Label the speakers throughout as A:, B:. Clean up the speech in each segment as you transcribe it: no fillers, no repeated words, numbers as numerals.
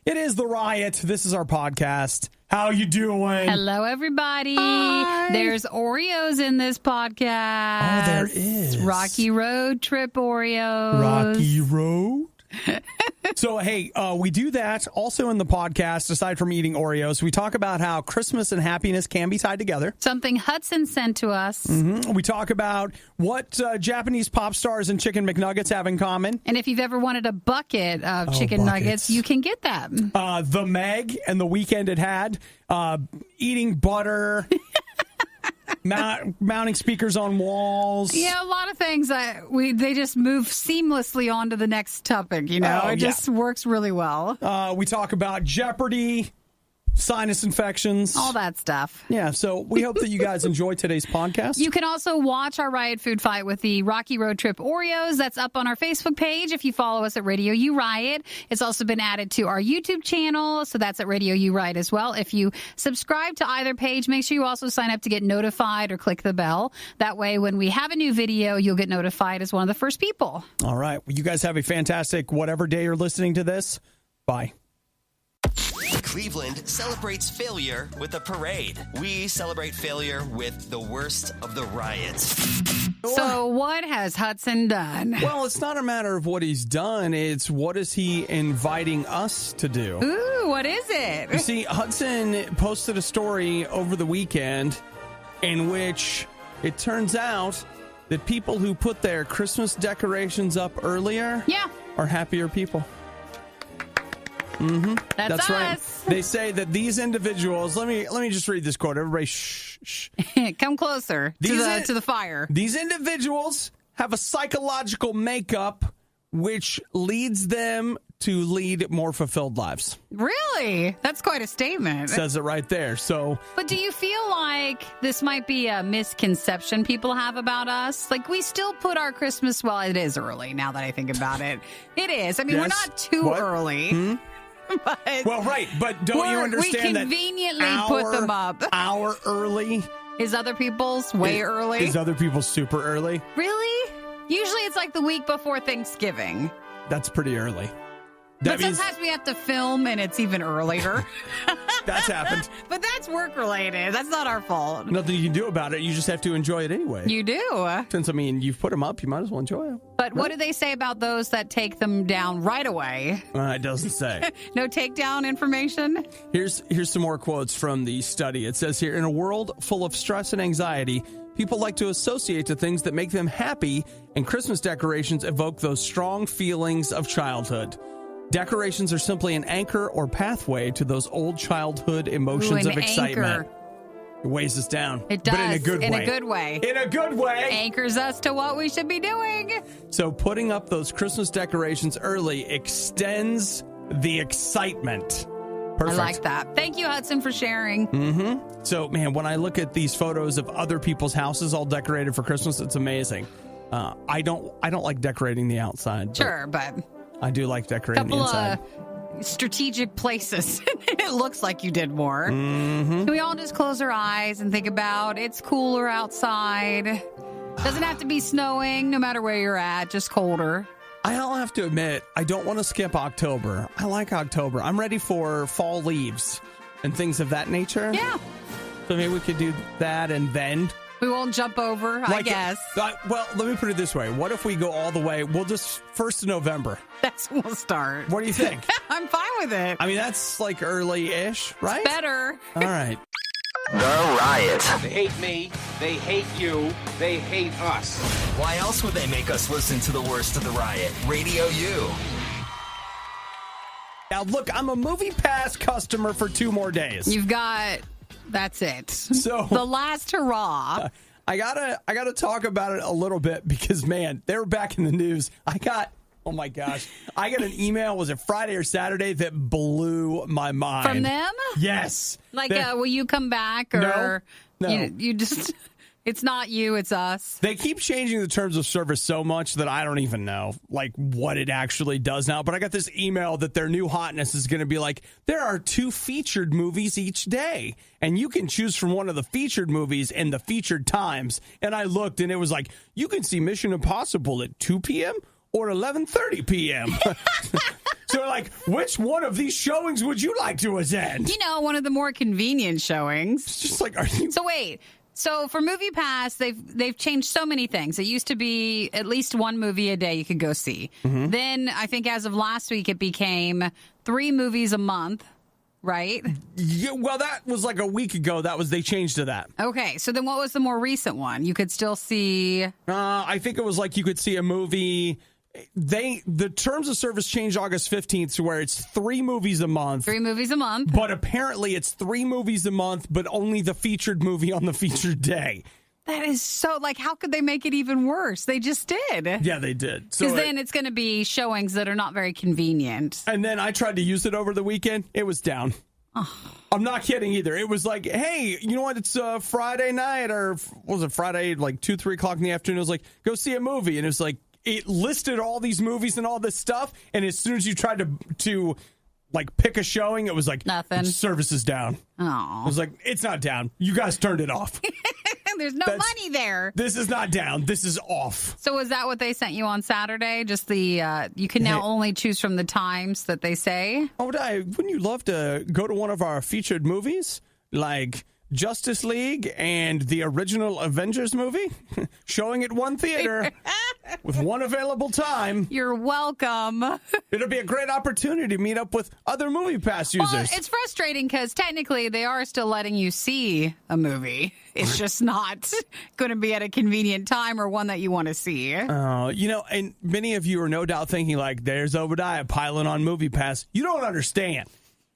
A: It is the Riot. This is our podcast. How you doing?
B: Hello, everybody.
A: Hi.
B: There's Oreos in this podcast.
A: Oh, there is.
B: Rocky Road Trip Oreos.
A: Rocky Road? So, hey, we do that also in the podcast, aside from eating Oreos. We talk about how Christmas and happiness can be tied together.
B: Something Hudson sent to us.
A: Mm-hmm. We talk about what Japanese pop stars and chicken McNuggets have in common.
B: And if you've ever wanted a bucket of chicken nuggets, you can get that.
A: The Meg and the weekend it had. Eating butter. Mounting speakers on walls.
B: Yeah, a lot of things that they just move seamlessly on to the next topic, you know? It just works really well.
A: We talk about Jeopardy, sinus infections.
B: All that stuff.
A: Yeah, so we hope that you guys enjoy today's podcast.
B: You can also watch our Riot Food Fight with the Rocky Road Trip Oreos. That's up on our Facebook page if you follow us at RadioU Riot. It's also been added to our YouTube channel, so that's at RadioU Riot as well. If you subscribe to either page, make sure you also sign up to get notified or click the bell. That way, when we have a new video, you'll get notified as one of the first people.
A: All right. Well, you guys have a fantastic whatever day you're listening to this. Bye.
C: Cleveland celebrates failure with a parade. We celebrate failure with the worst of the riots.
B: So what has Hudson done?
A: Well, it's not a matter of what he's done. It's what is he inviting us to do?
B: Ooh, what is it?
A: You see, Hudson posted a story over the weekend in which it turns out that people who put their Christmas decorations up earlier are happier people. Mm-hmm.
B: That's us.
A: Right. They say that these individuals. Let me just read this quote. Everybody, shh.
B: Come closer to the fire.
A: These individuals have a psychological makeup which leads them to lead more fulfilled lives.
B: Really? That's quite a statement.
A: Says it right there. So,
B: but do you feel like this might be a misconception people have about us? Like, we still put our Christmas. Well, it is early now that I think about it. It is. I mean, we're not too early. But
A: but don't you understand that
B: we conveniently put them up?
A: Hour early
B: is other people's way early.
A: Is other people's super early?
B: Really? Usually it's like the week before Thanksgiving.
A: That's pretty early.
B: But sometimes we have to film and it's even earlier.
A: That's happened.
B: But that's work related. That's not our fault.
A: Nothing you can do about it. You just have to enjoy it anyway.
B: You do.
A: Since, I mean, you've put them up, you might as well enjoy them.
B: But what do they say about those that take them down right away?
A: It doesn't say.
B: No takedown information?
A: Here's some more quotes from the study. It says here, in a world full of stress and anxiety, people like to associate to things that make them happy, and Christmas decorations evoke those strong feelings of childhood. Decorations are simply an anchor or pathway to those old childhood emotions of excitement. Anchor. It weighs us down.
B: It does.
A: But in a good way.
B: In a good way.
A: In a good way.
B: Anchors us to what we should be doing.
A: So putting up those Christmas decorations early extends the excitement. Perfect.
B: I like that. Thank you, Hudson, for sharing.
A: Mm-hmm. So, man, when I look at these photos of other people's houses all decorated for Christmas, it's amazing. I don't like decorating the outside.
B: Sure, but
A: I do like decorating the inside.
B: Strategic places. It looks like you did more.
A: Mm-hmm.
B: Can we all just close our eyes and think about it's cooler outside? Doesn't have to be snowing, no matter where you're at, just colder.
A: I'll have to admit, I don't want to skip October. I like October. I'm ready for fall leaves and things of that nature.
B: Yeah.
A: So maybe we could do that and then...
B: We won't jump over, I guess.
A: Well, let me put it this way. What if we go all the way? We'll just 1st of November.
B: That's when we'll start.
A: What do you think?
B: I'm fine with it.
A: I mean, that's like early-ish, right?
B: It's better.
A: All right.
C: The Riot.
D: They hate me. They hate you. They hate us.
C: Why else would they make us listen to the worst of the Riot? RadioU.
A: Now, look, I'm a Movie Pass customer for 2 more days.
B: You've got... That's it.
A: So
B: the last hurrah.
A: I gotta talk about it a little bit because, man, they were back in the news. Oh my gosh. I got an email, was it Friday or Saturday, that blew my mind.
B: From them?
A: Yes.
B: Like, will you come back? Or
A: No.
B: You just... It's not you, it's us.
A: They keep changing the terms of service so much that I don't even know, like, what it actually does now. But I got this email that their new hotness is going to be like, there are 2 featured movies each day, and you can choose from one of the featured movies in the featured times. And I looked, and it was like, you can see Mission Impossible at 2 p.m., or 11:30 p.m.? So, like, which one of these showings would you like to attend?
B: You know, one of the more convenient showings.
A: It's just like, are you...
B: So wait. So for MoviePass, they've changed so many things. It used to be at least one movie a day you could go see.
A: Mm-hmm.
B: Then I think as of last week, it became 3 movies a month, right?
A: Yeah, well, that was like a week ago. They changed to that.
B: Okay. So then what was the more recent one? You could still see...
A: I think it was like you could see a movie... The terms of service changed August 15th to where it's 3 movies a month.
B: 3 movies a month.
A: But apparently it's 3 movies a month, but only the featured movie on the featured day.
B: That is so, like, how could they make it even worse? They just did.
A: Yeah, they did.
B: Because then it's going to be showings that are not very convenient.
A: And then I tried to use it over the weekend. It was down. Oh. I'm not kidding either. It was like, hey, you know what? It's Friday night, or was it Friday, like 2, 3 o'clock in the afternoon? It was like, go see a movie. And it was like, it listed all these movies and all this stuff, and as soon as you tried to like pick a showing, it was like
B: nothing.
A: Service is down.
B: Oh,
A: I was like, it's not down. You guys turned it off.
B: There's no money there.
A: This is not down. This is off.
B: So was that what they sent you on Saturday? Just the you can now only choose from the times that they say.
A: Oh, wouldn't you love to go to one of our featured movies, like Justice League and the original Avengers movie, showing at one theater with one available time?
B: You're welcome.
A: It'll be a great opportunity to meet up with other MoviePass users.
B: Well, it's frustrating because technically they are still letting you see a movie. It's just not going to be at a convenient time or one that you want to see.
A: And many of you are no doubt thinking, like, there's Obadiah piling on MoviePass. You don't understand.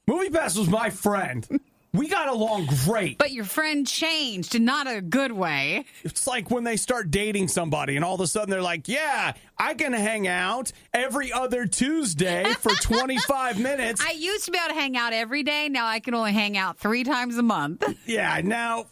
A: MoviePass was my friend. We got along great.
B: But your friend changed in not a good way.
A: It's like when they start dating somebody and all of a sudden they're like, yeah, I can hang out every other Tuesday for 25 minutes.
B: I used to be able to hang out every day. Now I can only hang out 3 times a month.
A: Yeah, now,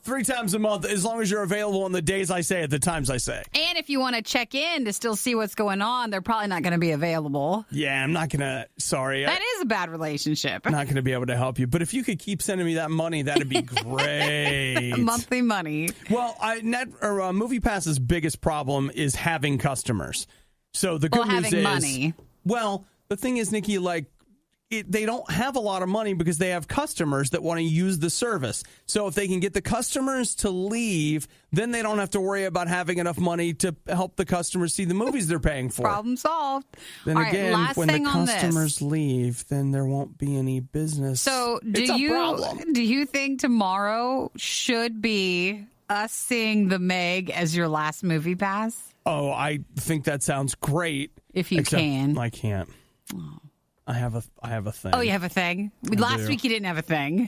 A: 3 times a month, as long as you're available on the days I say at the times I say.
B: And if you want to check in to still see what's going on, they're probably not going to be available.
A: Yeah, I'm not going to, sorry.
B: That is a bad relationship.
A: I'm not going to be able to help you. But if you could keep sending me that money, that'd be great.
B: Monthly money.
A: Well, MoviePass's biggest problem is having customers. So the good news is
B: money.
A: Well, the thing is, Nikki, like, they don't have a lot of money because they have customers that want to use the service. So if they can get the customers to leave, then they don't have to worry about having enough money to help the customers see the movies they're paying for.
B: Problem solved.
A: Then
B: All
A: again,
B: right,
A: when the customers leave, then there won't be any business.
B: So do you think tomorrow should be us seeing The Meg as your last movie pass?
A: Oh, I think that sounds great.
B: If you can.
A: I can't. Oh. I have a thing.
B: Oh, you have a thing? Last week you didn't have a thing.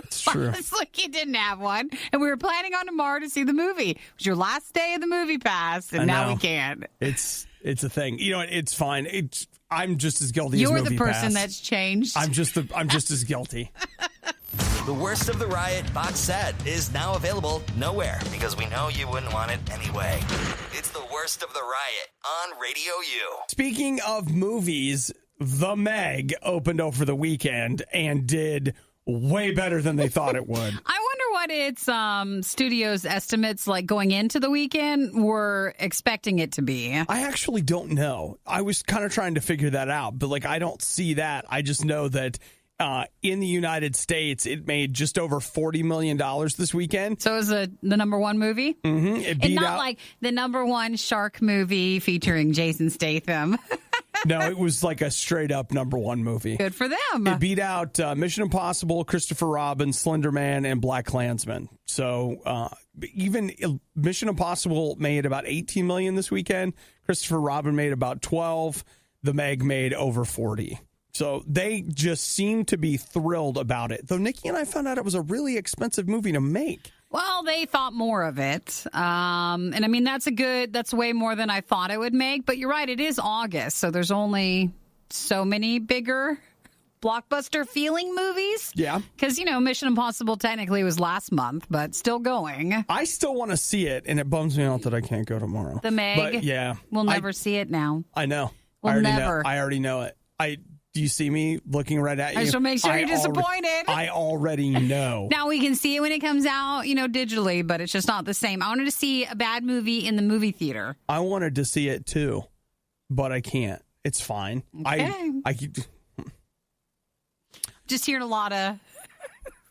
A: It's true.
B: It's like you didn't have one. And we were planning on tomorrow to see the movie. It was your last day of the movie pass, and now we can't.
A: It's a thing. You know, it's fine. I'm just as guilty as
B: You're
A: movie
B: the person
A: pass.
B: that's changed.
A: I'm just as guilty.
C: The Worst of the Riot box set is now available nowhere because we know you wouldn't want it anyway. It's The Worst of the Riot on RadioU.
A: Speaking of movies, The Meg opened over the weekend and did way better than they thought it would.
B: I wonder what its studio's estimates, like going into the weekend, were expecting it to be.
A: I actually don't know. I was kind of trying to figure that out, but like I don't see that. I just know that in the United States, it made just over $40 million this weekend.
B: So it was the number one movie?
A: Mm-hmm. It beat
B: and not
A: out,
B: like the number one shark movie featuring Jason Statham.
A: No, it was like a straight up number one movie.
B: Good for them.
A: It beat out Mission Impossible, Christopher Robin, Slender Man, and Black Klansman. So even Mission Impossible made about $18 million this weekend. Christopher Robin made about 12. The Meg made over 40. So they just seem to be thrilled about it. Though Nikki and I found out it was a really expensive movie to make.
B: Well, they thought more of it. And I mean, that's way more than I thought it would make. But you're right, it is August. So there's only so many bigger blockbuster feeling movies.
A: Yeah.
B: Because, Mission Impossible technically was last month, but still going.
A: I still want to see it, and it bums me out that I can't go tomorrow.
B: The Meg.
A: But yeah.
B: We'll never see it now.
A: I know.
B: We'll never.
A: I already know it. Do you see me looking right at you?
B: I just want to make sure you're disappointed.
A: I already know.
B: Now, we can see it when it comes out, digitally, but it's just not the same. I wanted to see a bad movie in the movie theater.
A: I wanted to see it, too. but I can't. It's fine.
B: Okay.
A: I keep
B: just hearing a lot of...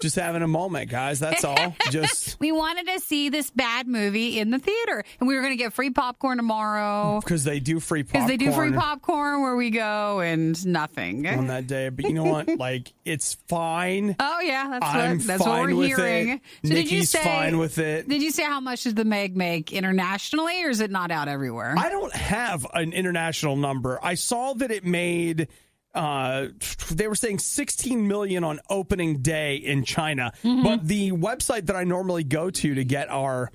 A: just having a moment, guys. That's all. Just
B: we wanted to see this bad movie in the theater, and we were going to get free popcorn tomorrow
A: because they do free popcorn.
B: Because they do free popcorn where we go, and nothing
A: on that day. But you know what? Like, it's fine.
B: Oh yeah,
A: that's
B: what we're
A: with
B: hearing.
A: It.
B: So
A: Nikki's fine with it.
B: Did you say how much does the Meg make internationally, or is it not out everywhere?
A: I don't have an international number. I saw that it made. They were saying 16 million on opening day in China, but the website that I normally go to get our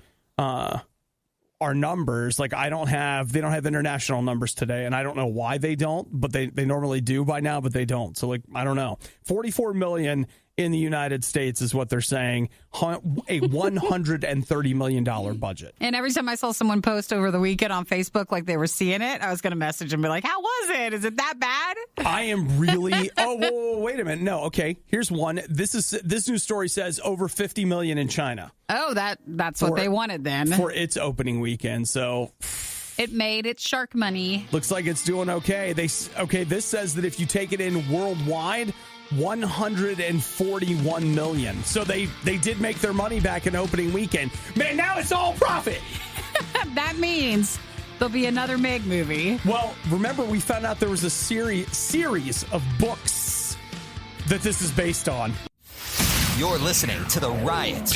A: numbers, like they don't have international numbers today, and I don't know why they don't, but they normally do by now, but they don't. So like, I don't know. 44 million in the United States is what they're saying, a $130 million budget.
B: And every time I saw someone post over the weekend on Facebook like they were seeing it, I was going to message them and be like, how was it? Is it that bad?
A: I am really... Oh, whoa, wait a minute. No, okay. Here's one. This news story says over 50 million in China.
B: Oh, that's what they wanted then.
A: For its opening weekend, so...
B: It made its shark money.
A: Looks like it's doing okay. This says that if you take it in worldwide... 141 million. So they did make their money back in opening weekend. Man, now it's all profit.
B: That means there'll be another Meg movie.
A: Well, remember we found out there was a series of books that this is based on.
C: You're listening to The Riot.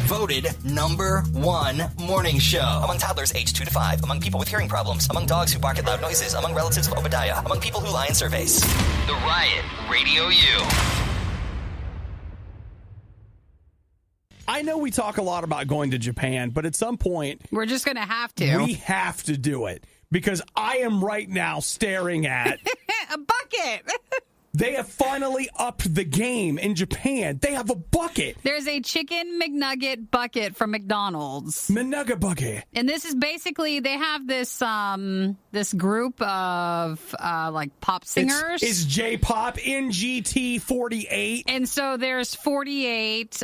C: Voted #1 morning show. Among toddlers aged 2 to 5, among people with hearing problems, among dogs who bark at loud noises, among relatives of Obadiah, among people who lie in surveys. The Riot, Radio U.
A: I know we talk a lot about going to Japan, but at some point...
B: We're just going to have to.
A: We have to do it, because I am right now staring at...
B: a bucket!
A: They have finally upped the game in Japan. They have a bucket.
B: There's a chicken McNugget bucket from McDonald's.
A: McNugget bucket.
B: And this is basically, they have this this group of like pop singers.
A: It's J-pop, NGT 48.
B: And so there's 48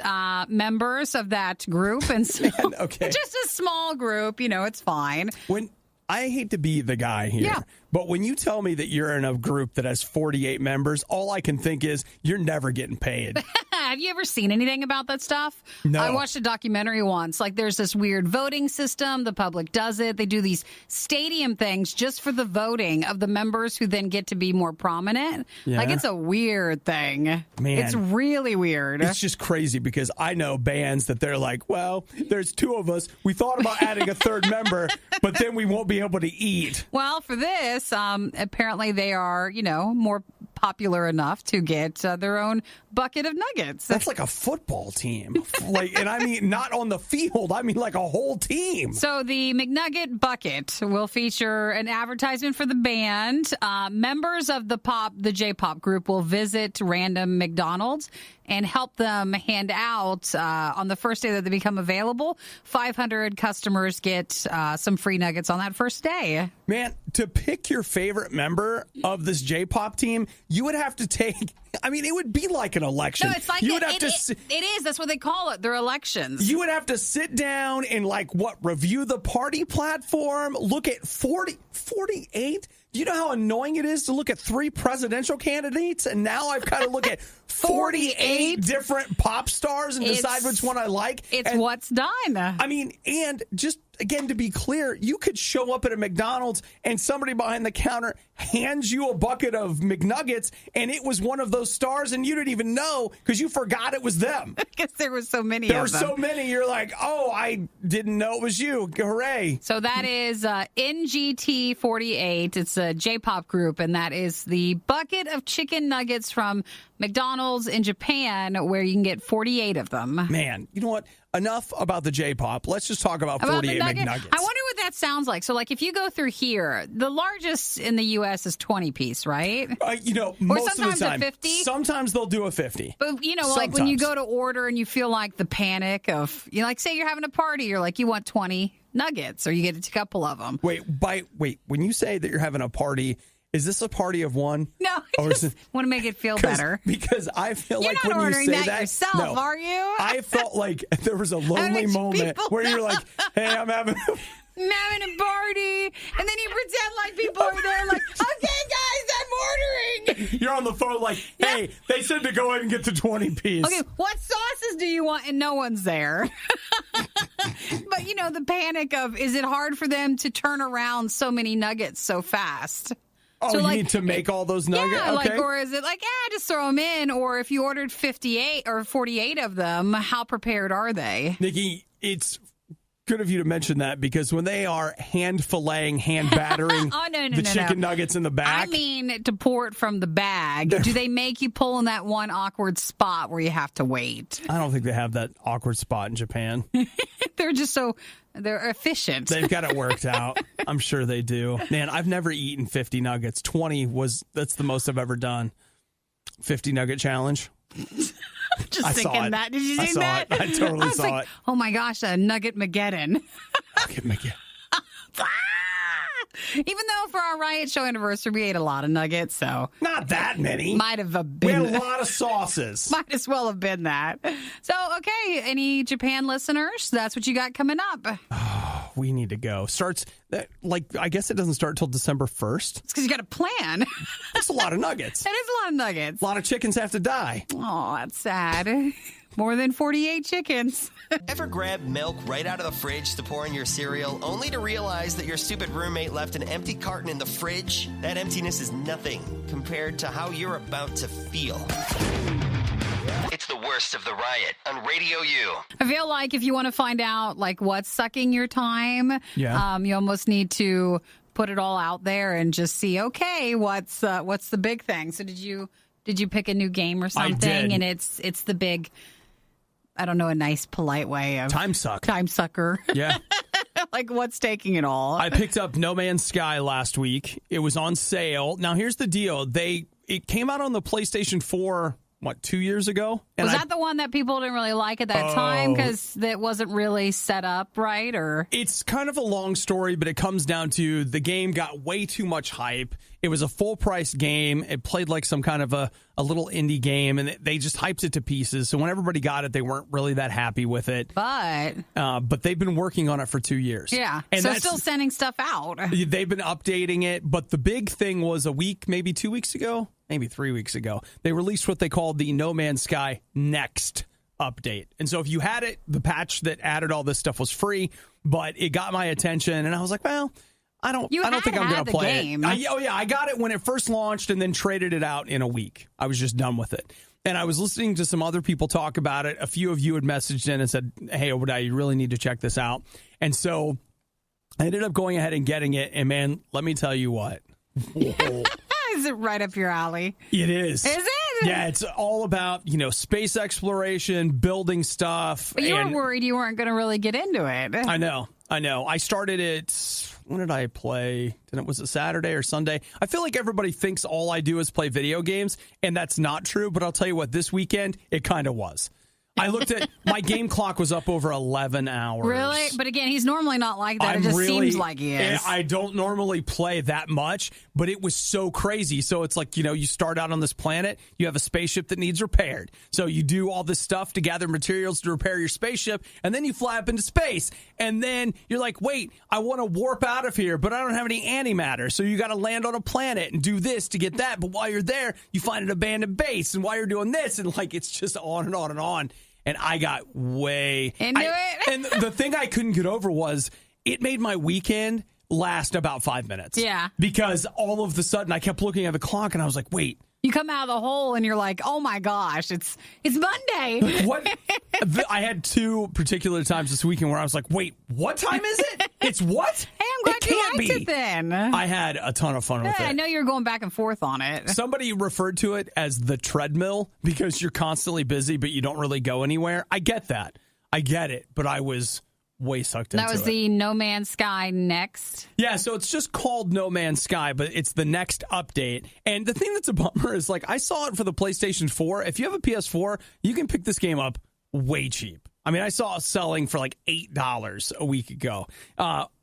B: members of that group. And so
A: Man, okay.
B: Just a small group, it's fine.
A: When I hate to be the guy here, but when you tell me that you're in a group that has 48 members, all I can think is you're never getting paid.
B: Have you ever seen anything about that stuff?
A: No.
B: I watched a documentary once. Like, there's this weird voting system. The public does it. They do these stadium things just for the voting of the members who then get to be more prominent.
A: Yeah.
B: Like, it's a weird thing.
A: Man.
B: It's really weird.
A: It's just crazy because I know bands that they're like, well, there's 2 of us. We thought about adding a 3rd member, but then we won't be able to eat.
B: Well, for this, apparently they are, more popular enough to get their own bucket of nuggets.
A: That's like a football team. And I mean, not on the field. I mean, like a whole team.
B: So the McNugget bucket will feature an advertisement for the band. Members of the J-pop group will visit random McDonald's and help them hand out on the first day that they become available. 500 customers get some free nuggets on that first day.
A: Man, to pick your favorite member of this J-pop team, you would have to take... I mean, it would be like an election.
B: No, it's like it is. That's what they call it. They're elections.
A: You would have to sit down and review the party platform, look at 48. Do you know how annoying it is to look at 3 presidential candidates? And now I've got to look at 48 different pop stars and decide which one I like.
B: It's what's done.
A: I mean, and just again, to be clear, you could show up at a McDonald's and somebody behind the counter hands you a bucket of McNuggets and it was one of those stars and you didn't even know because you forgot it was them.
B: Because there were so many of them.
A: There were so many. You're like, oh, I didn't know it was you. Hooray.
B: So that is NGT 48. It's a J-pop group, and that is the bucket of chicken nuggets from McDonald's in Japan, where you can get 48 of them.
A: Man, you know what? Enough about the J-pop. Let's just talk about 48 McNuggets.
B: I wonder what that sounds like. So, like, if you go through here, the largest in the U.S. is 20-piece, right?
A: Most of the time.
B: 50?
A: Sometimes they'll do a 50.
B: But, like when you go to order and you feel like the panic of, say you're having a party, you're like, you want 20 nuggets, or you get a couple of them.
A: Wait, when you say that you're having a party, is this a party of one?
B: No, I just want to make it feel better.
A: Because I feel
B: you're
A: like
B: not
A: when you say that
B: yourself,
A: no,
B: are you?
A: I felt like there was a lonely moment where you're like, hey, I'm having
B: I'm having a party. And then you pretend like people are there like, okay, guys, I'm ordering.
A: You're on the phone like, hey, they said to go ahead and get the 20 piece.
B: Okay, what sauces do you want? And no one's there. But, the panic of, is it hard for them to turn around so many nuggets so fast?
A: Oh, so you need to make all those nuggets?
B: Yeah,
A: okay.
B: or is it like, just throw them in? Or if you ordered 58 or 48 of them, how prepared are they?
A: Nikki, it's good of you to mention that because when they are hand filleting, hand battering the chicken nuggets in the back.
B: I mean, to pour it from the bag. Do they make you pull in that one awkward spot where you have to wait?
A: I don't think they have that awkward spot in Japan.
B: They're just they're efficient.
A: They've got it worked out. I'm sure they do. Man, I've never eaten 50 nuggets. 20 that's the most I've ever done. 50 nugget challenge.
B: Just thinking that. Did you see that?
A: I totally saw it.
B: Oh my gosh, a Nugget Mageddon.
A: Nugget Mageddon.
B: Even though for our Riot Show anniversary, we ate a lot of nuggets, so.
A: Not that many.
B: Might have been.
A: We had a lot of sauces.
B: Might as well have been that. So, okay, any Japan listeners? That's what you got coming up.
A: Oh, we need to go. I guess it doesn't start till December 1st.
B: It's because you got a plan.
A: That's a lot of nuggets.
B: That is a lot of nuggets.
A: A lot of chickens have to die.
B: Oh, that's sad. More than 48 chickens.
C: Ever grab milk right out of the fridge to pour in your cereal, only to realize that your stupid roommate left an empty carton in the fridge? That emptiness is nothing compared to how you're about to feel. It's the worst of the Riot on Radio U.
B: I feel like if you want to find out what's sucking your time, you almost need to put it all out there and just see, okay, what's the big thing? So did you pick a new game or something?
A: I did.
B: And it's the big, I don't know, a nice polite way of
A: time
B: sucker.
A: Yeah.
B: What's taking it all?
A: I picked up No Man's Sky last week. It was on sale. Now here's the deal. It came out on the PlayStation 4 2 years ago? And
B: was that the one that people didn't really like at that time because it wasn't really set up right? Or
A: it's kind of a long story, but it comes down to the game got way too much hype. It was a full-price game. It played like some kind of a little indie game, and they just hyped it to pieces. So when everybody got it, they weren't really that happy with it.
B: But
A: they've been working on it for 2 years.
B: Yeah, and so still sending stuff out.
A: They've been updating it, but the big thing was a week, maybe 2 weeks ago, maybe 3 weeks ago, they released what they called the No Man's Sky Next update. And so if you had it, the patch that added all this stuff was free, but it got my attention, and I was like, well, I don't think I'm going to play it. I got it when it first launched and then traded it out in a week. I was just done with it. And I was listening to some other people talk about it. A few of you had messaged in and said, hey, Obadiah, you really need to check this out. And so I ended up going ahead and getting it. And man, let me tell you what.
B: Is it right up your alley?
A: It is.
B: Is it?
A: Yeah, it's all about, space exploration, building stuff.
B: But you were worried you weren't going to really get into it.
A: I know. I started it. When did I play? Was it Saturday or Sunday? I feel like everybody thinks all I do is play video games, and that's not true. But I'll tell you what, this weekend, it kind of was. I looked at my game clock was up over 11 hours.
B: Really? But again, he's normally not like that. It just seems like he is.
A: I don't normally play that much, but it was so crazy. So it's like, you start out on this planet, you have a spaceship that needs repaired. So you do all this stuff to gather materials to repair your spaceship, and then you fly up into space. And then you're like, wait, I want to warp out of here, but I don't have any antimatter. So you got to land on a planet and do this to get that. But while you're there, you find an abandoned base. And while you're doing this, and it's just on and on and on. And I got way
B: into it.
A: And the thing I couldn't get over was it made my weekend last about 5 minutes.
B: Yeah.
A: Because all of a sudden I kept looking at the clock and I was like, wait.
B: You come out of the hole and you're like, oh my gosh, it's Monday.
A: What? I had two particular times this weekend where I was like, wait, what time is it? It's what?
B: Hey, I'm glad you liked it then.
A: I had a ton of fun with it.
B: I know you're going back and forth on it.
A: Somebody referred to it as the treadmill because you're constantly busy, but you don't really go anywhere. I get that. I get it. But I was way sucked into it.
B: That was the No Man's Sky Next?
A: Yeah, so it's just called No Man's Sky, but it's the next update. And the thing that's a bummer is, I saw it for the PlayStation 4. If you have a PS4, you can pick this game up way cheap. I mean, I saw it selling for $8 a week ago.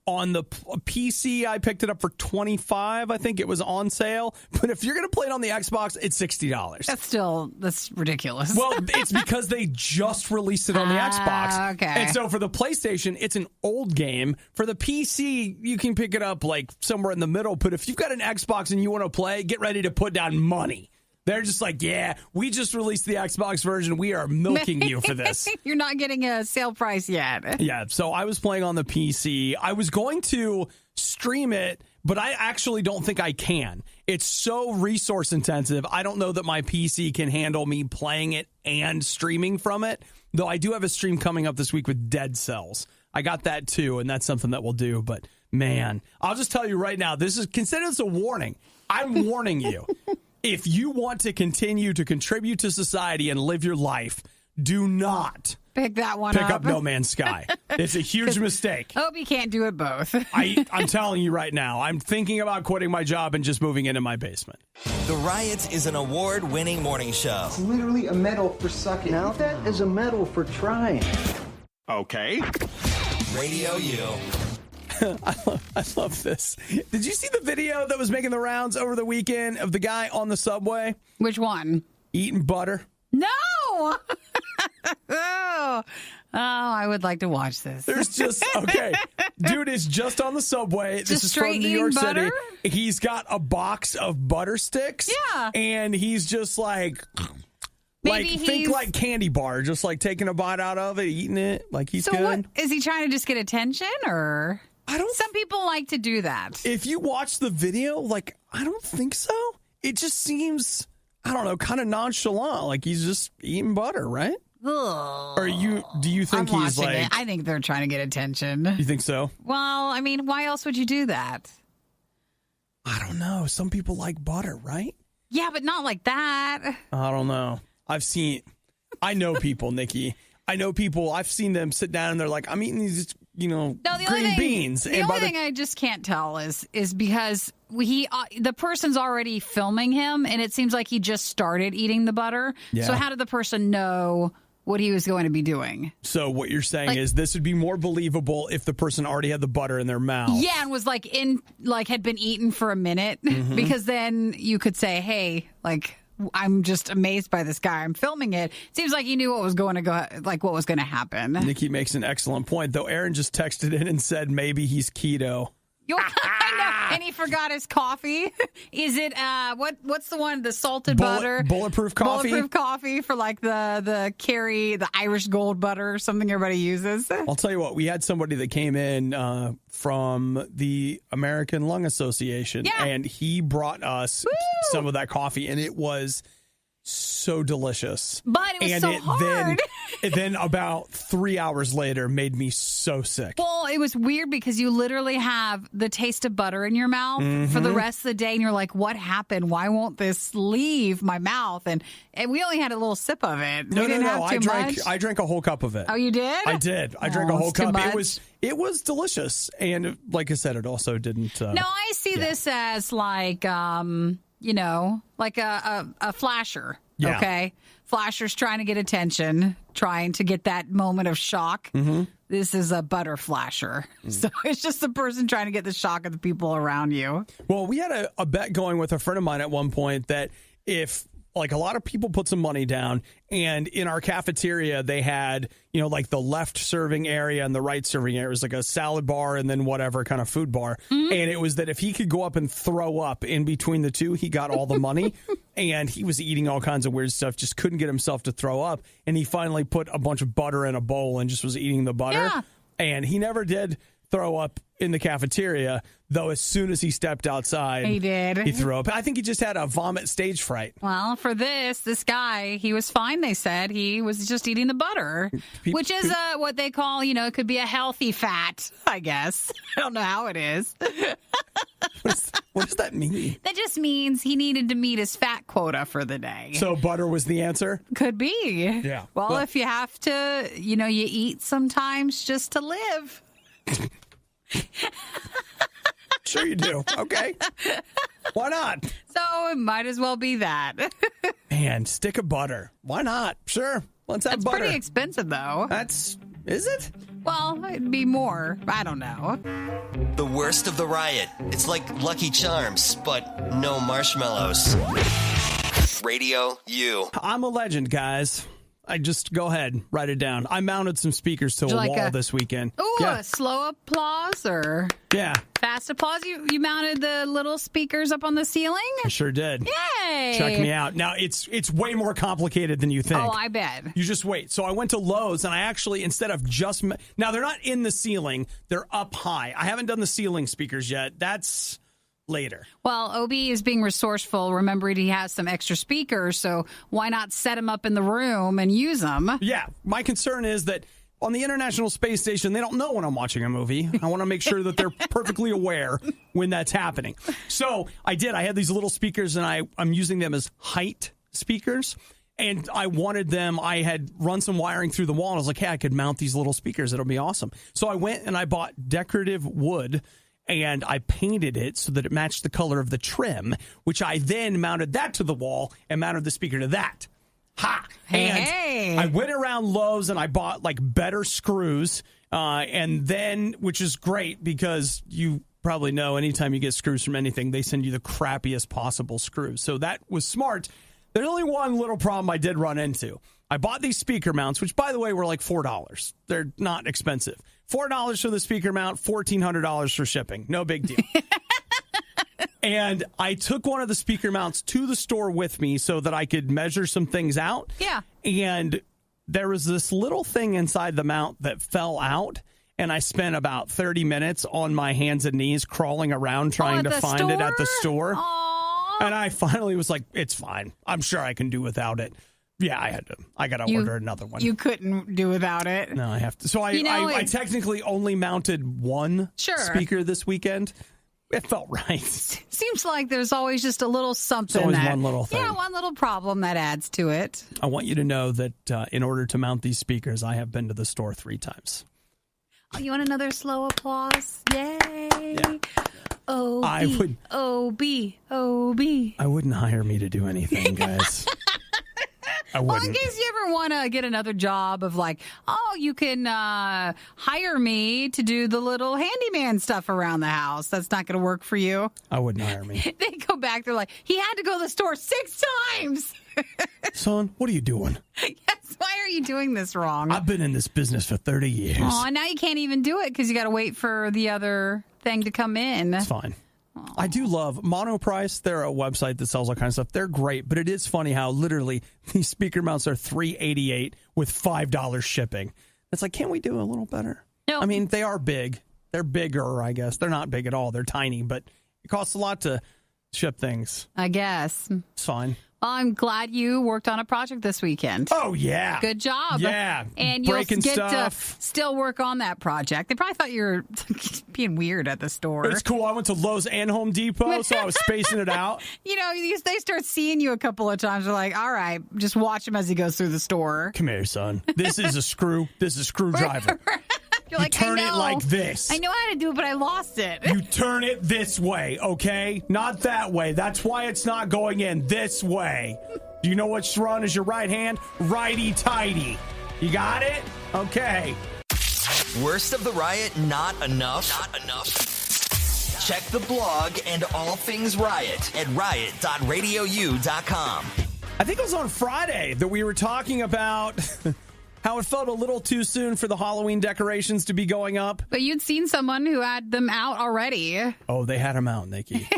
A: On the PC, I picked it up for $25. I think it was on sale. But if you're going to play it on the Xbox, it's $60.
B: That's ridiculous.
A: Well, it's because they just released it on the Xbox.
B: Okay.
A: And so for the PlayStation, it's an old game. For the PC, you can pick it up like somewhere in the middle. But if you've got an Xbox and you want to play, get ready to put down money. They're just like, yeah, we just released the Xbox version. We are milking you for this.
B: You're not getting a sale price yet.
A: Yeah, so I was playing on the PC. I was going to stream it, but I actually don't think I can. It's so resource intensive. I don't know that my PC can handle me playing it and streaming from it, though I do have a stream coming up this week with Dead Cells. I got that too, and that's something that we'll do. But, man, I'll just tell you right now, consider this a warning. I'm warning you. If you want to continue to contribute to society and live your life, do not
B: pick that one
A: pick up No Man's Sky. It's a huge mistake.
B: Hope you can't do it both.
A: I'm telling you right now, I'm thinking about quitting my job and just moving into my basement.
C: The Riot is an award-winning morning show.
E: It's literally a medal for sucking. Now that is a medal for trying.
F: Okay.
C: Radio U.
A: I love this. Did you see the video that was making the rounds over the weekend of the guy on the subway?
B: Which one?
A: Eating butter?
B: No! Oh, I would like to watch this.
A: There's just, okay. Dude is just on the subway. This is from
B: straight
A: New York
B: eating
A: City.
B: butter?
A: He's got a box of butter sticks.
B: Yeah.
A: And he's just like...
B: Maybe
A: think like candy bar, just like taking a bite out of it, eating it, like he's
B: so
A: good.
B: What, is he trying to just get attention, or some people like to do that?
A: If you watch the video, like, I don't think so. It just seems, I don't know, kind of nonchalant, like he's just eating butter, right?
B: Ugh.
A: Or do you think
B: I'm
A: he's
B: watching
A: like?
B: it. I think they're trying to get attention.
A: You think so?
B: Well, I mean, why else would you do that?
A: I don't know. Some people like butter, right?
B: Yeah, but not like that.
A: I don't know. I know people, Nikki. I know people. I've seen them sit down and they're like, I'm eating these, green beans.
B: The only thing I just can't tell is because the person's already filming him, and it seems like he just started eating the butter.
A: Yeah.
B: So how did the person know what he was going to be doing?
A: So what you're saying is this would be more believable if the person already had the butter in their mouth.
B: Yeah, and was had been eaten for a minute, because then you could say, hey, I'm just amazed by this guy. I'm filming it. Seems like he knew what was going to happen.
A: Nikki makes an excellent point, though. Aaron just texted in and said maybe he's keto.
B: I know. And he forgot his coffee. Is it what's the one? The salted butter,
A: bulletproof coffee.
B: Bulletproof coffee for like the Irish Gold butter or something everybody uses.
A: I'll tell you what. We had somebody that came in from the American Lung Association, and he brought us some of that coffee, and it was so delicious.
B: But it was hard.
A: Then about 3 hours later made me so sick.
B: Well, it was weird because you literally have the taste of butter in your mouth for the rest of the day, and you're like, what happened? Why won't this leave my mouth? And we only had a little sip of it.
A: No.
B: Much.
A: I drank a whole cup of it.
B: Oh, you did?
A: I did. I drank a whole cup. It was delicious. And like I said, it also didn't.
B: No, I see this as like a flasher.
A: Yeah.
B: Okay. Flasher's trying to get attention, trying to get that moment of shock. This is a butter flasher. So it's just the person trying to get the shock of the people around you.
A: Well, we had a bet going with a friend of mine at one point that if a lot of people put some money down, and in our cafeteria they had the left serving area and the right serving area. It was like a salad bar and then whatever kind of food bar, and it was that if he could go up and throw up in between the two, he got all the money. And he was eating all kinds of weird stuff, just couldn't get himself to throw up, and he finally put a bunch of butter in a bowl and just was eating the butter. And he never did throw up in the cafeteria, though as soon as he stepped outside,
B: he did.
A: He threw up. I think he just had a vomit stage fright.
B: Well, for this guy, he was fine, they said. He was just eating the butter, which is what they call, it could be a healthy fat, I guess. I don't know how it is.
A: What does that mean?
B: That just means he needed to meet his fat quota for the day.
A: So butter was the answer?
B: Could be.
A: Yeah.
B: Well, if you have to, you eat sometimes just to live.
A: Sure you do. Okay. Why not?
B: So it might as well be that.
A: Man, stick of butter. Why not? Sure. Let's have butter.
B: It's pretty expensive, though.
A: Is it?
B: Well, it'd be more. I don't know.
C: The worst of the riot. It's like Lucky Charms, but no marshmallows. Radio U.
A: I'm a legend, guys. I just go ahead, write it down. I mounted some speakers to a wall this weekend.
B: Ooh, a slow applause or fast applause? You mounted the little speakers up on the ceiling?
A: I sure did.
B: Yay!
A: Check me out. Now, it's way more complicated than you think.
B: Oh, I bet.
A: You just wait. So I went to Lowe's, and I actually, instead of just... Now, they're not in the ceiling. They're up high. I haven't done the ceiling speakers yet. That's... later.
B: Well, OB is being resourceful, remembering he has some extra speakers, so why not set them up in the room and use them?
A: Yeah, my concern is that on the International Space Station, they don't know when I'm watching a movie. I want to make sure that they're perfectly aware when that's happening. So I did. I had these little speakers, and I'm using them as height speakers, and I wanted them. I had run some wiring through the wall, and I was like, hey, I could mount these little speakers. It'll be awesome. So I went and I bought decorative wood, and I painted it so that it matched the color of the trim, which I then mounted that to the wall and mounted the speaker to that. Ha!
B: Hey.
A: I went around Lowe's and I bought like better screws, and then, which is great because you probably know anytime you get screws from anything, they send you the crappiest possible screws. So that was smart. There's only one little problem I did run into. I bought these speaker mounts, which, by the way, were like $4. They're not expensive. $4 for the speaker mount, $1,400 for shipping. No big deal. And I took one of the speaker mounts to the store with me so that I could measure some things out.
B: Yeah.
A: And there was this little thing inside the mount that fell out. And I spent about 30 minutes on my hands and knees crawling around trying to find it at the store.
B: Aww.
A: And I finally was like, it's fine. I'm sure I can do without it. Yeah, I got to order another one.
B: You couldn't do without it.
A: No, I have to. So I technically only mounted one speaker this weekend. It felt right.
B: Seems like there's always just a little something.
A: There's always one little thing.
B: Yeah, one little problem that adds to it.
A: I want you to know that in order to mount these speakers, I have been to the store 3 times.
B: Oh, you want another slow applause? Yay.
A: Yeah.
B: O-B, O-B.
A: I wouldn't hire me to do anything, guys. I wouldn't.
B: Well, in case you ever want to get another job of like, oh, you can hire me to do the little handyman stuff around the house. That's not going to work for you.
A: I wouldn't hire me.
B: They go back. They're like, he had to go to the store 6 times.
A: Son, what are you doing?
B: Yes, why are you doing this wrong?
A: I've been in this business for 30 years.
B: Oh, now you can't even do it because you got to wait for the other thing to come in.
A: It's fine. I do love Monoprice. They're a website that sells all kinds of stuff. They're great, but it is funny how literally these speaker mounts are $3.88 with $5 shipping. It's like, can't we do a little better?
B: No.
A: I mean, they are big. They're bigger, I guess. They're not big at all. They're tiny, but it costs a lot to ship things.
B: I guess.
A: It's fine.
B: Well, I'm glad you worked on a project this weekend.
A: Oh, yeah.
B: Good job.
A: Yeah.
B: And you'll
A: Breaking
B: get
A: stuff.
B: to still work on that project. They probably thought you were being weird at the store.
A: It's cool. I went to Lowe's and Home Depot, so I was spacing it out.
B: You know, they start seeing you a couple of times. They're like, all right, just watch him as he goes through the store.
A: Come here, son. This is a screw. This is a screwdriver.
B: You're like,
A: turn it like this.
B: I know how to do it, but I lost it.
A: You turn it this way, okay? Not that way. That's why it's not going in this way. Do you know which one is your right hand? Righty-tighty. You got it? Okay.
C: Worst of the riot, not enough? Not enough? Check the blog and all things Riot at riot.radiou.com.
A: I think it was on Friday that we were talking about how it felt a little too soon for the Halloween decorations to be going up.
B: But you'd seen someone who had them out already.
A: Oh, they had them out, Nikki.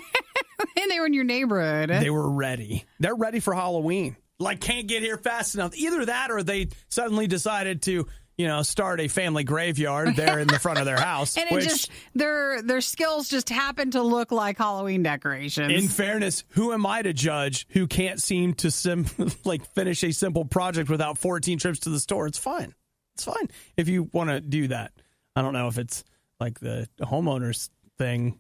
B: And they were in your neighborhood.
A: They were ready. They're ready for Halloween. Like, can't get here fast enough. Either that or they suddenly decided to, start a family graveyard there in the front of their house.
B: And their skills just happen to look like Halloween decorations.
A: In fairness, who am I to judge who can't seem to finish a simple project without 14 trips to the store? It's fine. It's fine if you want to do that. I don't know if it's like the homeowners thing.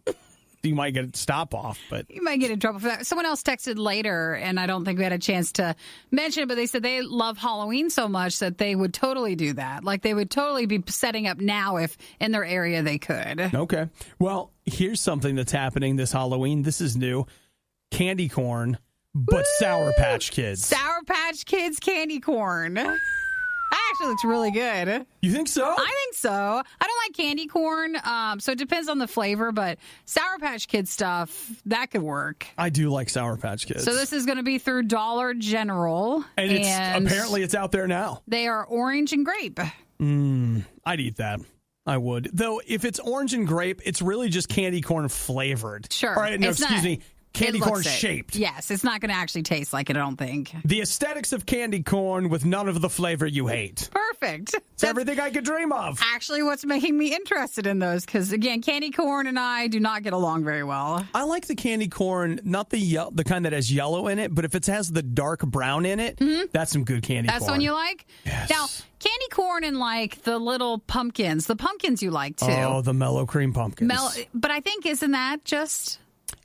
A: You might get a stop off, but
B: you might get in trouble for that. Someone else texted later, and I don't think we had a chance to mention it, but they said they love Halloween so much that they would totally do that. Like, they would totally be setting up now if in their area they could.
A: Okay. Well, here's something that's happening this Halloween. This is new. Candy corn, but Sour Patch Kids.
B: Sour Patch Kids candy corn. I actually looks really good.
A: You think so?
B: I think so. I don't like candy corn, so it depends on the flavor, but Sour Patch Kids stuff, that could work.
A: I do like Sour Patch Kids.
B: So this is going to be through Dollar General.
A: And apparently it's out there now.
B: They are orange and grape.
A: I'd eat that. I would. Though, if it's orange and grape, it's really just candy corn flavored.
B: Sure.
A: All right, no, excuse me. Candy corn shaped.
B: Yes, it's not going to actually taste like it, I don't think.
A: The aesthetics of candy corn with none of the flavor you hate.
B: Perfect.
A: It's everything I could dream of.
B: Actually, what's making me interested in those, because, again, candy corn and I do not get along very well.
A: I like the candy corn, not the kind that has yellow in it, but if it has the dark brown in it, that's some good candy corn.
B: That's the one you like?
A: Yes.
B: Now, candy corn and, like, the little pumpkins. The pumpkins you like, too.
A: Oh, the mellow cream pumpkins.
B: But I think, isn't that just...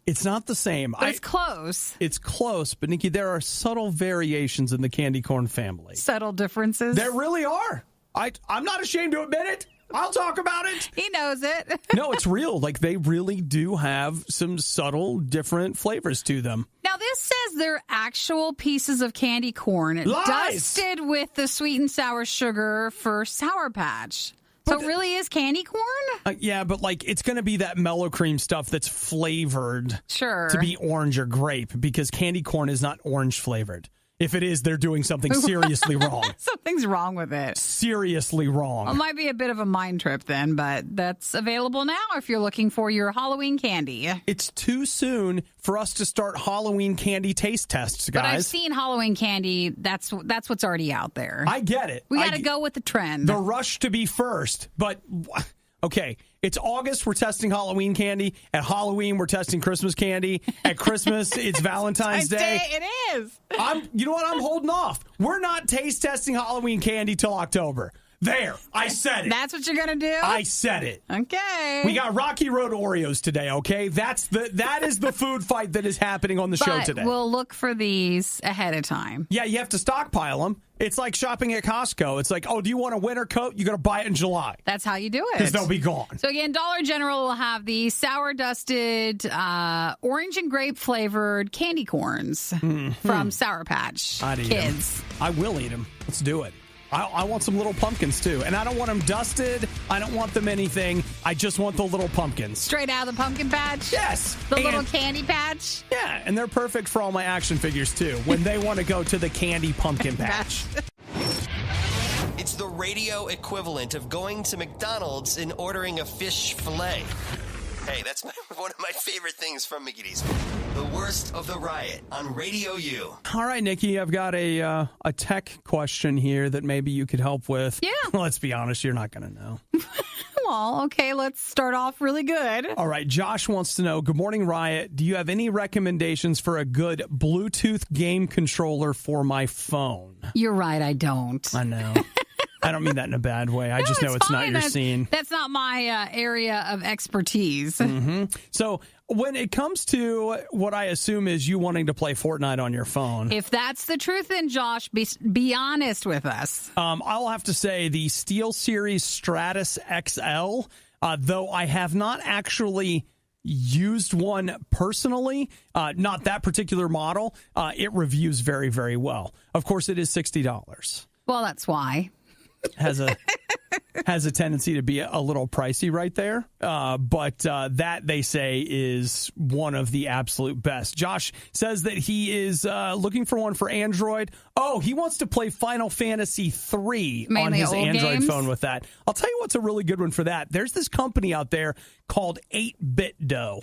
A: It's not the same.
B: But it's close.
A: It's close, but Nikki, there are subtle variations in the candy corn family.
B: Subtle differences?
A: There really are. I'm not ashamed to admit it. I'll talk about it.
B: He knows it.
A: No, it's real. Like, they really do have some subtle, different flavors to them.
B: Now, this says they're actual pieces of candy corn dusted with the sweet and sour sugar for Sour Patch. So it really is candy corn?
A: Yeah, but like it's going to be that mellow cream stuff that's flavored to be orange or grape, because candy corn is not orange flavored. If it is, they're doing something seriously wrong.
B: Something's wrong with it.
A: Seriously wrong.
B: Well, it might be a bit of a mind trip then, but that's available now if you're looking for your Halloween candy.
A: It's too soon for us to start Halloween candy taste tests, guys.
B: But I've seen Halloween candy. That's what's already out there.
A: I get it.
B: We got to go with the trend.
A: The rush to be first. But, okay, it's August, we're testing Halloween candy. At Halloween, we're testing Christmas candy. At Christmas, it's Valentine's Day.
B: It is.
A: You know what? I'm holding off. We're not taste testing Halloween candy till October. There. I said it.
B: That's what you're going to do?
A: I said it.
B: Okay.
A: We got Rocky Road Oreos today, okay? That is the food fight that is happening on the show today.
B: We'll look for these ahead of time.
A: Yeah, you have to stockpile them. It's like shopping at Costco. It's like, oh, do you want a winter coat? You got to buy it in July.
B: That's how you do it.
A: Because they'll be gone.
B: So again, Dollar General will have the sour dusted, orange and grape flavored candy corns from Sour Patch Kids.
A: I will eat them. Let's do it. I want some little pumpkins, too. And I don't want them dusted. I don't want them anything. I just want the little pumpkins.
B: Straight out of the pumpkin patch?
A: Yes.
B: The little candy patch?
A: Yeah, and they're perfect for all my action figures, too, when they want to go to the candy pumpkin patch.
F: It's the radio equivalent of going to McDonald's and ordering a fish fillet. Hey, that's one of my favorite things from Mickey D's.
C: The worst of the riot on RadioU.
A: All right, Nikki, I've got a tech question here that maybe you could help with.
B: Yeah.
A: Let's be honest, you're not going to know.
B: Well, okay, let's start off really good.
A: All right, Josh wants to know, good morning, Riot. Do you have any recommendations for a good Bluetooth game controller for my phone?
B: You're right, I don't.
A: I know. I don't mean that in a bad way. I just know it's not your scene.
B: That's not my area of expertise.
A: So when it comes to what I assume is you wanting to play Fortnite on your phone.
B: If that's the truth, then Josh, be honest with us.
A: I'll have to say the SteelSeries Stratus XL, though I have not actually used one personally, not that particular model, it reviews very, very well. Of course, it is $60.
B: Well, that's why.
A: Has a tendency to be a little pricey right there. But that, they say, is one of the absolute best. Josh says that he is looking for one for Android. Oh, he wants to play Final Fantasy III on his Android phone with that. I'll tell you what's a really good one for that. There's this company out there called 8-Bit Dough.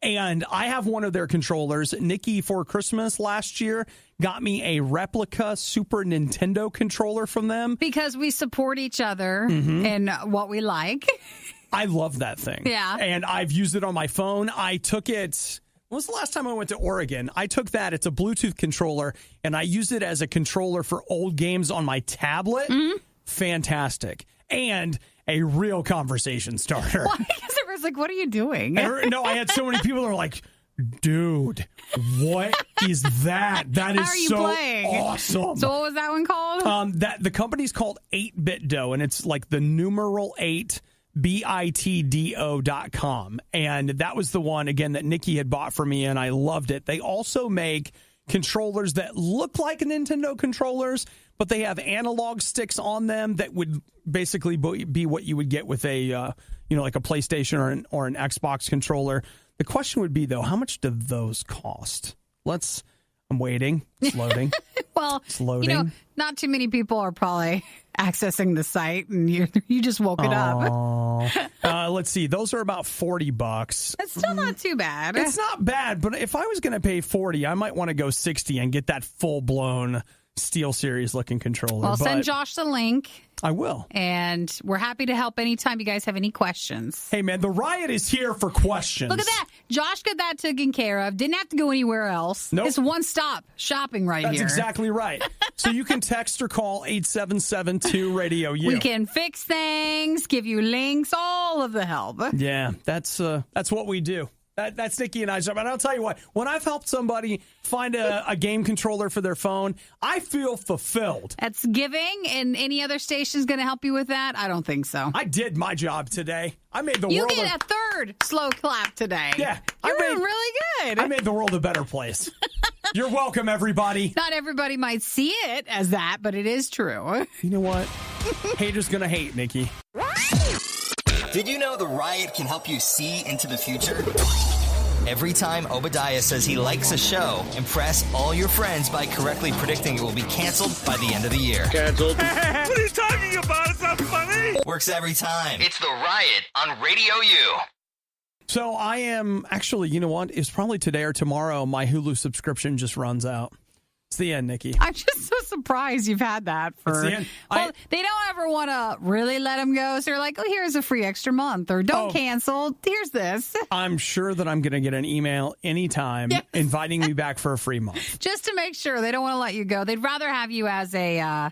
A: And I have one of their controllers. Nikki, for Christmas last year, got me a replica Super Nintendo controller from them.
B: Because we support each other in what we like.
A: I love that thing.
B: Yeah.
A: And I've used it on my phone. I took it... When was the last time I went to Oregon? I took that. It's a Bluetooth controller, and I used it as a controller for old games on my tablet. Fantastic. And a real conversation starter.
B: Why? Because everyone's like, what are you doing?
A: No, I had so many people that were like, dude, what is that? That is so awesome.
B: So what was that one called?
A: The company's called 8-Bit Dough, and it's like the numeral 8, bitdo.com. And that was the one, again, that Nikki had bought for me, and I loved it. They also make controllers that look like Nintendo controllers, but they have analog sticks on them that would basically be what you would get with a like a PlayStation or an Xbox controller. The question would be, though, how much do those cost? I'm waiting. It's loading.
B: Well,
A: it's loading.
B: Not too many people are probably accessing the site, and you just woke it up.
A: Let's see. Those are about $40.
B: That's still not too bad.
A: It's not bad, but if I was going to pay $40, I might want to go $60 and get that full-blown SteelSeries looking controller.
B: Well, send Josh the link.
A: I will.
B: And we're happy to help anytime you guys have any questions.
A: Hey, man, the Riot is here for questions.
B: Look at that. Josh got that taken care of. Didn't have to go anywhere else.
A: Nope.
B: It's one-stop shopping here.
A: That's exactly right. So you can text or call 877-2-RADIO-U.
B: We can fix things, give you links, all of the help.
A: Yeah, that's what we do. That's Nikki and I's job. And I'll tell you what, when I've helped somebody find a game controller for their phone, I feel fulfilled.
B: That's giving, and any other station's going to help you with that? I don't think so.
A: I did my job today. I made the
B: world.
A: You
B: get a third slow clap today.
A: Yeah.
B: You're doing really good.
A: I made the world a better place. You're welcome, everybody.
B: Not everybody might see it as that, but it is true.
A: You know what? Haters going to hate, Nikki.
C: Did you know the Riot can help you see into the future? Every time Obadiah says he likes a show, impress all your friends by correctly predicting it will be canceled by the end of the year.
G: Canceled. What are you talking about? It's not funny.
C: Works every time. It's the Riot on Radio U.
A: So I am actually, you know what? It's probably today or tomorrow. My Hulu subscription just runs out. It's the end, Nikki.
B: I'm just so surprised you've had that for.
A: It's the end.
B: Well, they don't ever want to really let them go. So they're like, oh, here's a free extra month, or don't cancel. Here's this.
A: I'm sure that I'm going to get an email anytime inviting me back for a free month.
B: Just to make sure they don't want to let you go. They'd rather have you as a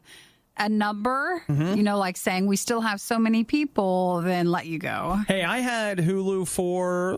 B: number, like saying we still have so many people than let you go.
A: Hey, I had Hulu for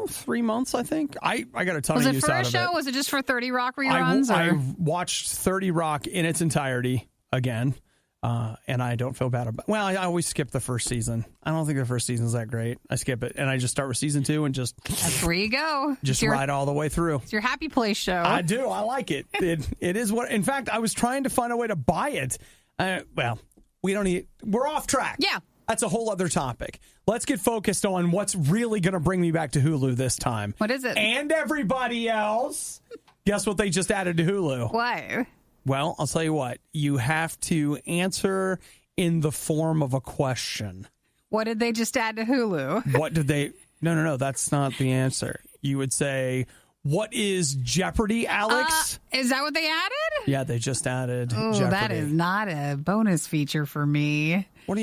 A: 3 months, I think. I got a ton of use out of it.
B: Was it for a show? Was it just for 30 Rock reruns?
A: I watched 30 Rock in its entirety again, and I don't feel bad about it. Well, I always skip the first season. I don't think the first season's that great. I skip it, and I just start with season 2 and just...
B: That's where you go.
A: Just ride all the way through.
B: It's your happy place show.
A: I do. I like it. It is what... In fact, I was trying to find a way to buy it. We're off track.
B: Yeah.
A: That's a whole other topic. Let's get focused on what's really going to bring me back to Hulu this time.
B: What is it?
A: And everybody else. Guess what they just added to Hulu?
B: What?
A: Well, I'll tell you what. You have to answer in the form of a question.
B: What did they just add to Hulu?
A: What did they... No. That's not the answer. You would say, what is Jeopardy, Alex?
B: Is that what they added?
A: Yeah, they just added Jeopardy.
B: That is not a bonus feature for me.
A: What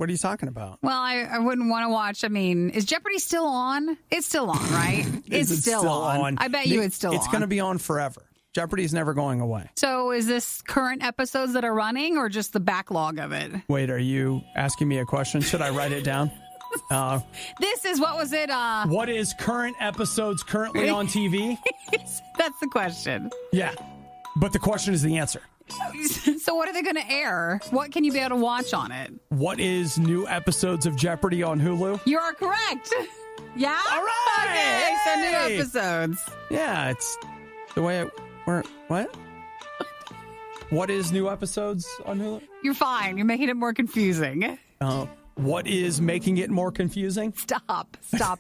A: are you talking about?
B: Well, I wouldn't want to watch. I mean, is Jeopardy still on? It's still on, right?
A: It's still on.
B: I bet you it's still on.
A: It's going to be on forever. Jeopardy's never going away.
B: So is this current episodes that are running or just the backlog of it?
A: Wait, are you asking me a question? Should I write it down?
B: This is, what was it?
A: What is current episodes currently on TV?
B: That's the question.
A: Yeah, but the question is the answer.
B: So what are they going to air? What can you be able to watch on it?
A: What is new episodes of Jeopardy on Hulu?
B: You are correct. Yeah?
A: All right.
B: Okay, so new episodes.
A: Yeah, it's the way it works. What? What is new episodes on Hulu?
B: You're fine. You're making it more confusing.
A: What is making it more confusing?
B: Stop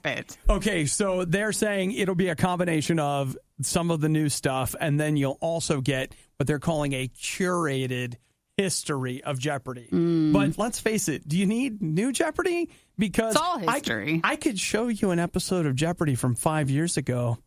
B: it.
A: Okay, so they're saying it'll be a combination of some of the new stuff, and then you'll also get what they're calling a curated history of Jeopardy. But let's face it, do you need new Jeopardy? Because
B: it's all history.
A: I could show you an episode of Jeopardy from 5 years ago.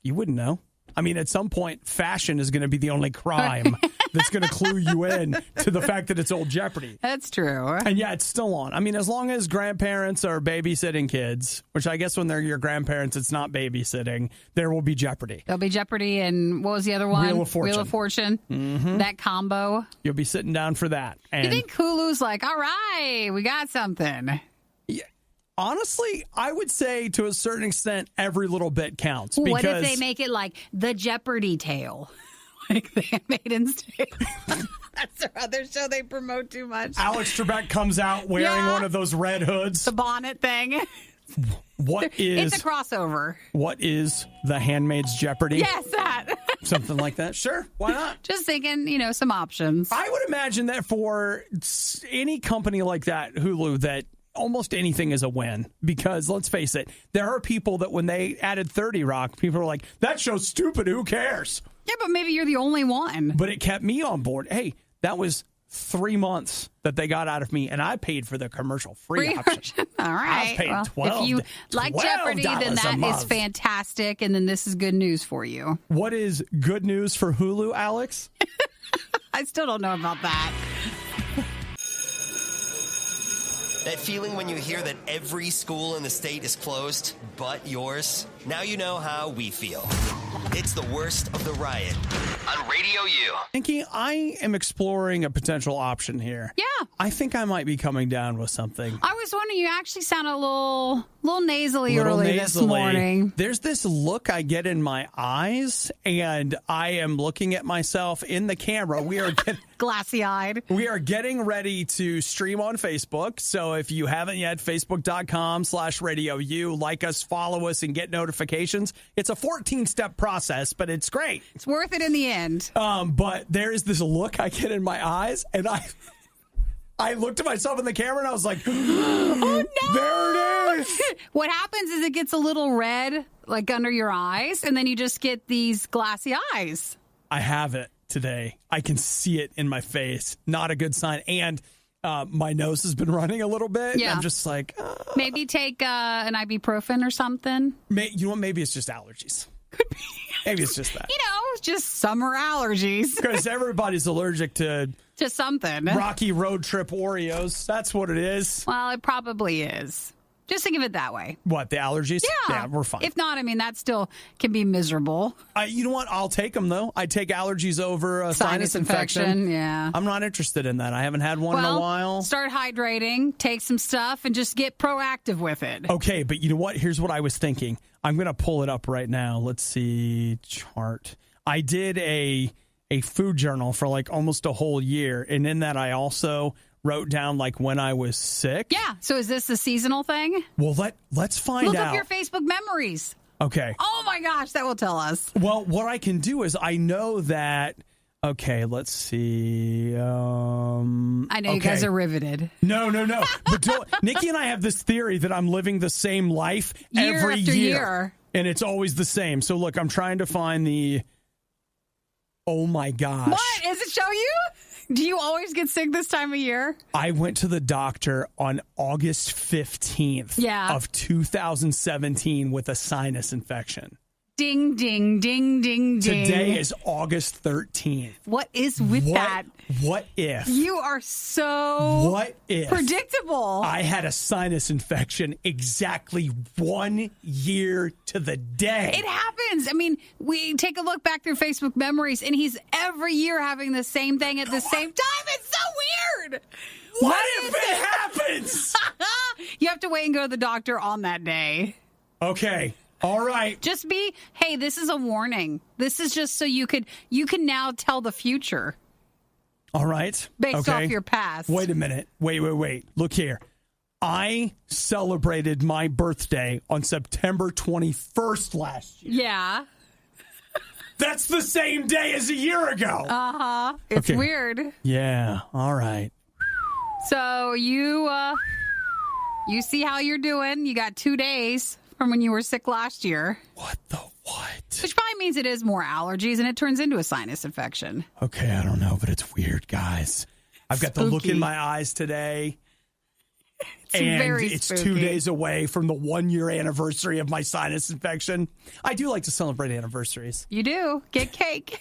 A: You wouldn't know. I mean, at some point, fashion is going to be the only crime that's going to clue you in to the fact that it's old Jeopardy.
B: That's true.
A: And yeah, it's still on. I mean, as long as grandparents are babysitting kids, which I guess when they're your grandparents, it's not babysitting, there will be Jeopardy.
B: There'll be Jeopardy and what was the other one?
A: Wheel of Fortune.
B: Wheel of Fortune.
A: Mm-hmm.
B: That combo.
A: You'll be sitting down for that. And
B: you think Hulu's like, all right, we got something?
A: Yeah. Honestly, I would say to a certain extent, every little bit counts.
B: What if they make it like the Jeopardy tale? Like the Handmaid's Tale. That's their other show they promote too much.
A: Alex Trebek comes out wearing one of those red hoods.
B: The bonnet thing. It's a crossover.
A: What is The Handmaid's Jeopardy?
B: Yes, that.
A: Something like that. Sure, why not?
B: Just thinking, some options.
A: I would imagine that for any company like that, Hulu, that almost anything is a win. Because let's face it, there are people that when they added 30 Rock, people are like, that show's stupid. Who cares?
B: Yeah, but maybe you're the only one.
A: But it kept me on board. Hey, that was 3 months that they got out of me, and I paid for the commercial-free option.
B: All right.
A: I was paying $12.
B: If you like Jeopardy, then that is fantastic, and then this is good news for you.
A: What is good news for Hulu, Alex?
B: I still don't know about that.
F: That feeling when you hear that every school in the state is closed, but yours? Now you know how we feel. It's the worst of the riot on Radio U.
A: Nikki, I am exploring a potential option here.
B: Yeah.
A: I think I might be coming down with something.
B: I was wondering, you actually sound a little nasally this morning.
A: There's this look I get in my eyes, and I am looking at myself in the camera. We are
B: glassy-eyed.
A: We are getting ready to stream on Facebook. So if you haven't yet, facebook.com/RadioU, like us, follow us, and get notifications. It's a 14-step process, but it's great.
B: It's worth it in the end.
A: But there is this look I get in my eyes, and I looked at myself in the camera, and I was like, oh, no! There it is!
B: What happens is it gets a little red, like under your eyes, and then you just get these glassy eyes.
A: I have it today. I can see it in my face. Not a good sign. And my nose has been running a little bit.
B: Yeah.
A: I'm just like...
B: Maybe take an ibuprofen or something.
A: You know what? Maybe it's just allergies.
B: Could be.
A: Maybe it's just that.
B: Just summer allergies.
A: Because everybody's allergic to
B: something.
A: Rocky Road Trip Oreos. That's what it is.
B: Well, it probably is. Just think of it that way.
A: What, the allergies?
B: Yeah.
A: We're fine.
B: If not, that still can be miserable.
A: You know what? I'll take them, though. I take allergies over a sinus infection.
B: Yeah.
A: I'm not interested in that. I haven't had one in a while.
B: Start hydrating, take some stuff, and just get proactive with it.
A: Okay, but you know what? Here's what I was thinking. I'm going to pull it up right now. Let's see. Chart. I did a food journal for like almost a whole year. And in that, I also wrote down like when I was sick.
B: Yeah. So is this a seasonal thing?
A: Well, let's find out.
B: Look up your Facebook memories.
A: Okay.
B: Oh, my gosh. That will tell us.
A: Well, what I can do is I know that. Okay, let's see.
B: I know you guys are riveted.
A: No. But Nikki and I have this theory that I'm living the same life every year. And it's always the same. So, look, I'm trying to find the... Oh, my gosh.
B: What? Does it show you? Do you always get sick this time of year?
A: I went to the doctor on August 15th of 2017 with a sinus infection.
B: Ding, ding, ding, ding, ding.
A: Today is August 13th.
B: What is with that?
A: What if?
B: You are so predictable.
A: I had a sinus infection exactly 1 year to the day.
B: It happens. We take a look back through Facebook memories, and he's every year having the same thing at the same time. It's so weird.
A: What if it happens?
B: You have to wait and go to the doctor on that day.
A: Okay. All right.
B: Just hey, this is a warning. This is just so you can now tell the future.
A: All right.
B: Based off your past.
A: Wait a minute. Wait. Look here. I celebrated my birthday on September 21st last year.
B: Yeah.
A: That's the same day as a year ago.
B: Uh-huh. It's weird.
A: Yeah. All right.
B: So you see how you're doing. You got 2 days from when you were sick last year.
A: What the what?
B: Which probably means it is more allergies and it turns into a sinus infection.
A: Okay, I don't know, but it's weird, guys. I've got the look in my eyes today. It's 2 days away from the 1 year anniversary of my sinus infection. I do like to celebrate anniversaries.
B: You do. Get cake.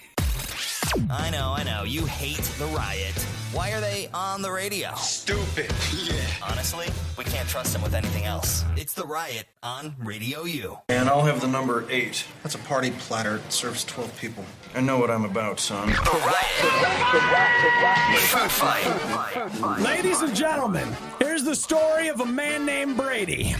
C: I know. You hate the riot. Why are they on the radio?
H: Stupid. Yeah.
C: Honestly, we can't trust them with anything else. It's the riot on Radio U.
H: And I'll have the number 8. That's a party platter. It serves 12 people. I know what I'm about, son.
C: The riot. Food fight.
A: Ladies and gentlemen, here's the story of a man named Brady.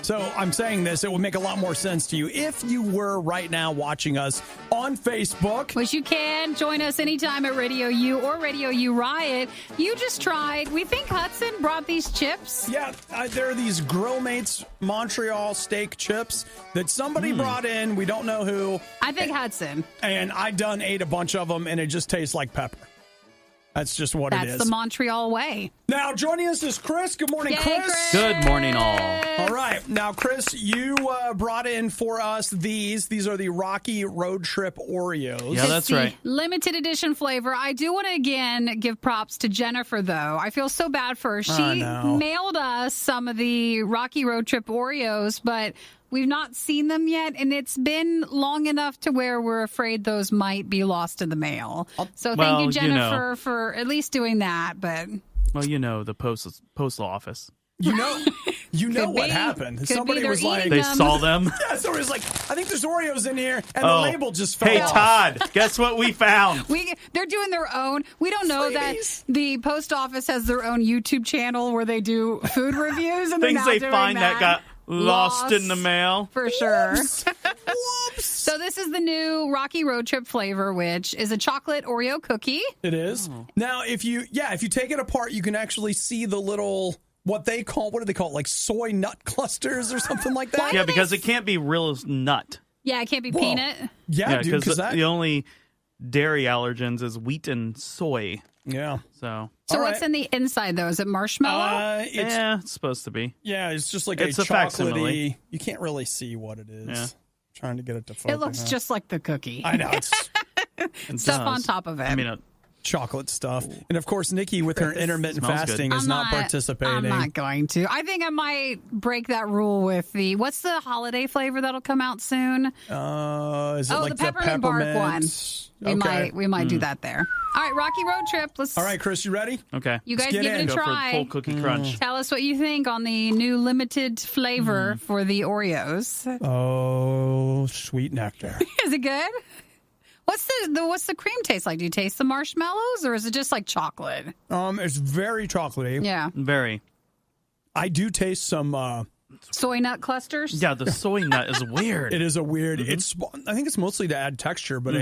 A: So I'm saying this, it would make a lot more sense to you if you were right now watching us on Facebook.
B: Which you can join us anytime at Radio U or Radio U Riot. You just tried. We think Hudson brought these chips.
A: Yeah, there are these Grill Mates Montreal steak chips that somebody brought in. We don't know who.
B: I think Hudson.
A: And I done ate a bunch of them, and it just tastes like pepper. That's just what it is.
B: That's the Montreal way.
A: Now, joining us is Chris. Good morning,
B: Yay,
A: Chris.
I: Good morning, all.
A: All right. Now, Chris, you brought in for us these. These are the Rocky Road Trip Oreos.
I: Yeah, that's right.
B: Limited edition flavor. I do want to, again, give props to Jennifer, though. I feel so bad for her. She mailed us some of the Rocky Road Trip Oreos, but we've not seen them yet, and it's been long enough to where we're afraid those might be lost in the mail. So thank you, Jennifer, for at least doing that. But
I: well, the postal office.
A: You know what happened. Somebody was like,
I: they saw them.
A: Yeah, somebody was like, I think there's Oreos in here, and the label just fell off.
I: Hey, Todd, guess what we found?
B: They're doing their own. We don't know that the post office has their own YouTube channel where they do food reviews. And
I: things they find that got lost in the mail.
B: For sure.
A: Whoops.
B: So this is the new Rocky Road Trip flavor, which is a chocolate Oreo cookie.
A: It is. Now, if you take it apart, you can actually see the little, what do they call it? Like soy nut clusters or something like that?
I: Yeah, because it can't be real nut.
B: Yeah, it can't be peanut.
A: Yeah, dude, because
I: the only dairy allergens is wheat and soy.
A: Yeah.
I: So
B: what's in the inside, though? Is it marshmallow?
I: It's supposed to be.
A: Yeah, it's just like
I: it's
A: a
I: facsimile.
A: You can't really see what it is.
I: Yeah.
A: Trying to get it to focus.
B: It looks just like the cookie.
A: I know. It's
B: stuff on top of it.
I: I mean,
A: chocolate stuff. And of course, Nikki, with her intermittent fasting, is not participating.
B: I'm not going to. I think I might break that rule with what's the holiday flavor that'll come out soon?
A: Is it like
B: the peppermint bark one. We might do that there. All right, Rocky Road Trip.
A: All right, Chris, you ready?
I: Okay.
B: You guys give it a try.
I: For full cookie crunch.
B: Tell us what you think on the new limited flavor for the Oreos.
A: Oh, sweet nectar.
B: Is it good? What's the cream taste like? Do you taste the marshmallows, or is it just like chocolate?
A: It's very chocolatey.
B: Yeah.
I: Very.
A: I do taste some
B: soy nut clusters.
I: Yeah, the soy nut is weird.
A: It is a weird. I think it's mostly to add texture, but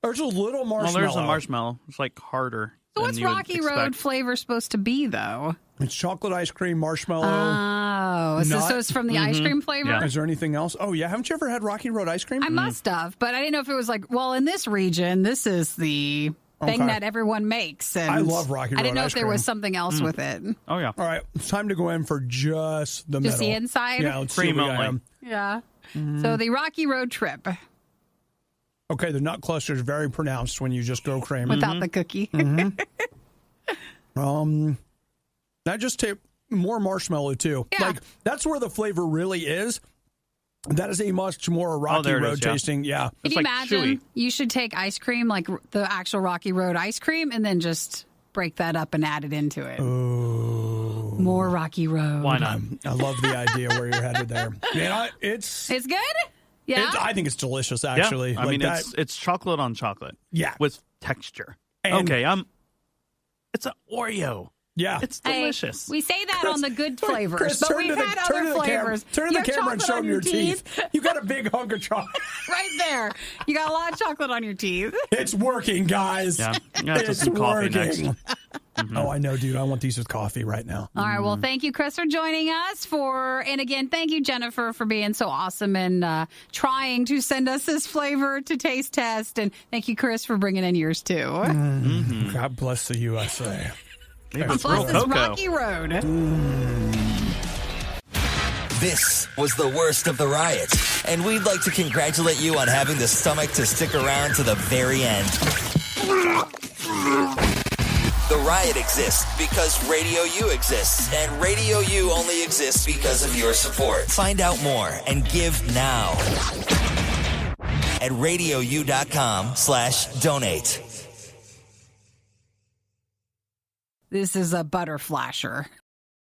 A: there's a little marshmallow.
I: Well, there's a marshmallow. It's like harder.
B: So what's Rocky Road flavor supposed to be, though?
A: It's chocolate ice cream, marshmallow.
B: Oh, so it's from the ice cream flavor?
A: Yeah. Is there anything else? Oh, yeah. Haven't you ever had Rocky Road ice cream?
B: I must have, but I didn't know if it was like, well, in this region, this is the thing that everyone makes. And
A: I love Rocky Road ice cream.
B: I didn't know if there was something else with it.
I: Oh, yeah.
A: All right. It's time to go in for just the middle.
B: Just the inside?
A: Yeah, let's
I: cream
A: see what
I: only.
B: Yeah. So the Rocky Road Trip.
A: Okay, the nut cluster is very pronounced when you just go cream.
B: Without the cookie.
A: That just take more marshmallow too.
B: Yeah.
A: Like that's where the flavor really is. That is a much more Rocky Road tasting. Yeah.
B: Can you imagine? You should take ice cream, like the actual Rocky Road ice cream, and then just break that up and add it into it.
A: Ooh.
B: More Rocky Road.
I: Why not?
A: I love the idea where you're headed there. Yeah, it's
B: good. Yeah,
A: I think it's delicious. Actually,
I: yeah. I mean, it's chocolate on chocolate.
A: Yeah,
I: with texture.
A: And
I: it's an Oreo.
A: Yeah,
I: it's delicious.
B: We say that on the good flavors,
A: Chris,
B: but we've had other flavors.
A: Turn to the camera and show them your teeth. You got a big hunk of chocolate
B: right there. You got a lot of chocolate on your teeth.
A: It's working, guys.
I: Yeah, it's some coffee next.
A: Oh, I know, dude. I want these with coffee right now.
B: All right. Well, thank you, Chris, for joining us. And again, thank you, Jennifer, for being so awesome and trying to send us this flavor to taste test. And thank you, Chris, for bringing in yours too.
A: God bless the USA.
B: Plus this Rocky Road.
C: This was the worst of the riot, and we'd like to congratulate you on having the stomach to stick around to the very end. The riot exists because Radio U exists, and Radio U only exists because of your support. Find out more and give now at RadioU.com/donate.
B: This is a butter flasher.